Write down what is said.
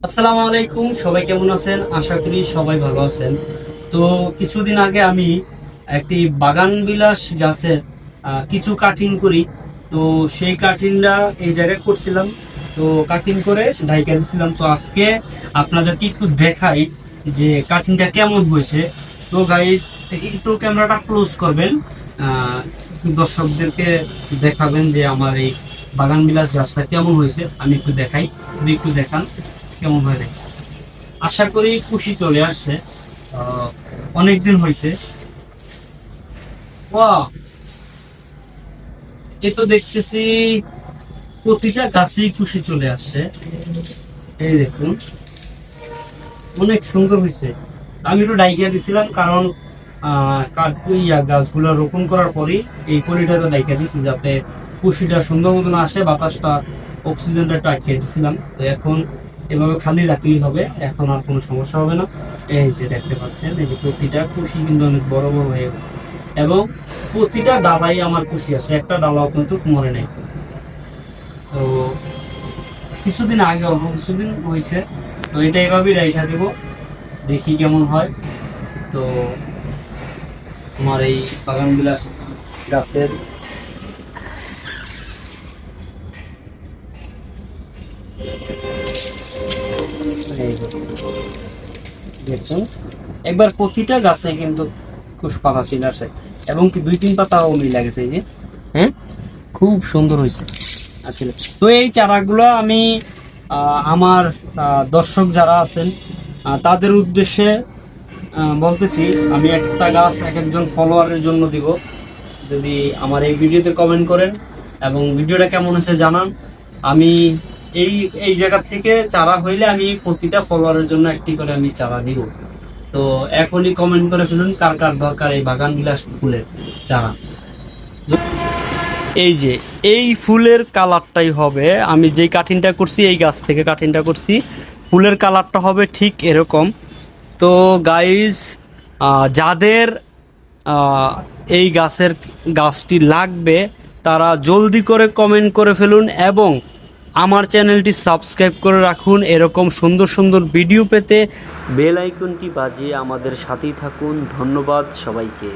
আসসালামু আলাইকুম, সবাই কেমন আছেন? আশা করি সবাই ভালো আছেন। তো কিছুদিন আগে আমি একটি বাগান বিলাস গাছের কিছু কাটিং করি। তো সেই কাটিংটা এই জায়গায় করছিলাম। তো কাটিং করে ঢাইকা দিছিলাম। তো আজকে আপনাদেরকে একটু দেখাই যে কাটিংটা কেমন হয়েছে। তো গাইস, একটু ক্যামেরাটা ক্লোজ করবেন, দর্শকদেরকে দেখাবেন যে আমার এই বাগান বিলাস গাছটা কেমন হয়েছে। আমি একটু দেখাই, যদি একটু দেখান কেমন হয় দেখি। আশা করি খুশি চলে আসছে। অনেকদিন হয়েছে। ওয়াও, এ তো দেখতেছি প্রতিটা গাছেই খুশি চলে আসছে। এই দেখুন, অনেক সুন্দর হয়েছে। আমি একটু ডাইকা দিছিলাম কারণ গাছগুলো রোপণ করার পরেই এই কলিটাতে ডাইকা দিচ্ছি যাতে কুশিটা সুন্দর মতন আসে, বাতাসটা অক্সিজেনটা একটু আটকে দিছিলাম। তো এখন এভাবে খালি রাখলেই হবে, এখন আর কোনো সমস্যা হবে না। এই যে দেখতে পাচ্ছেন, এই যে প্রতিটা কুশি কিন্তু অনেক বড় বড় হয়ে গেছে এবং প্রতিটা ডালাই আমার কুশি আছে, একটা ডালাও কিন্তু মরে নেই। তো কিছুদিন আগে, অল্প কিছুদিন হয়েছে। তো এটা এভাবেই রেখা দিব, দেখি কেমন হয়। তো আমার এই বাগান বিলাস গাছের এই যে দেখুন, একবার প্রতিটা গাছে কিন্তু খুব পাতা চলে আসে এবং কি দুই তিন পাতাও মিলে গেছে। এই যে, হ্যাঁ, খুব সুন্দর হয়েছে আসলে। তো এই চারাগুলো আমি আমার দর্শক যারা আছেন তাদের উদ্দেশ্যে বলতেছি, আমি একটা গাছ এক একজন ফলোয়ারের জন্য দিব। যদি আমার এই ভিডিওতে কমেন্ট করেন এবং ভিডিওটা কেমন হয়েছে জানান, আমি এই এই জায়গা থেকে চারা হইলে আমি প্রতিটা ফলোয়ারের জন্য একটি করে আমি চারা দিব। তো এখনই কমেন্ট করে ফেলুন কার কার দরকার এই বাগান বিলাস ফুলের চারা। এই যে এই ফুলের কালারটাই হবে, আমি যেই কাটিংটা করছি এই গাছ থেকে কাটিংটা করছি, ফুলের কালারটা হবে ঠিক এরকম। তো গাইজ, যাদের আহ, এই গাছটি লাগবে তারা জলদি করে কমেন্ট করে ফেলুন এবং আমার চ্যানেলটি সাবস্ক্রাইব করে রাখুন। এরকম সুন্দর সুন্দর ভিডিও পেতে বেল আইকনটি বাজিয়ে আমাদের সাথেই থাকুন। ধন্যবাদ সবাইকে।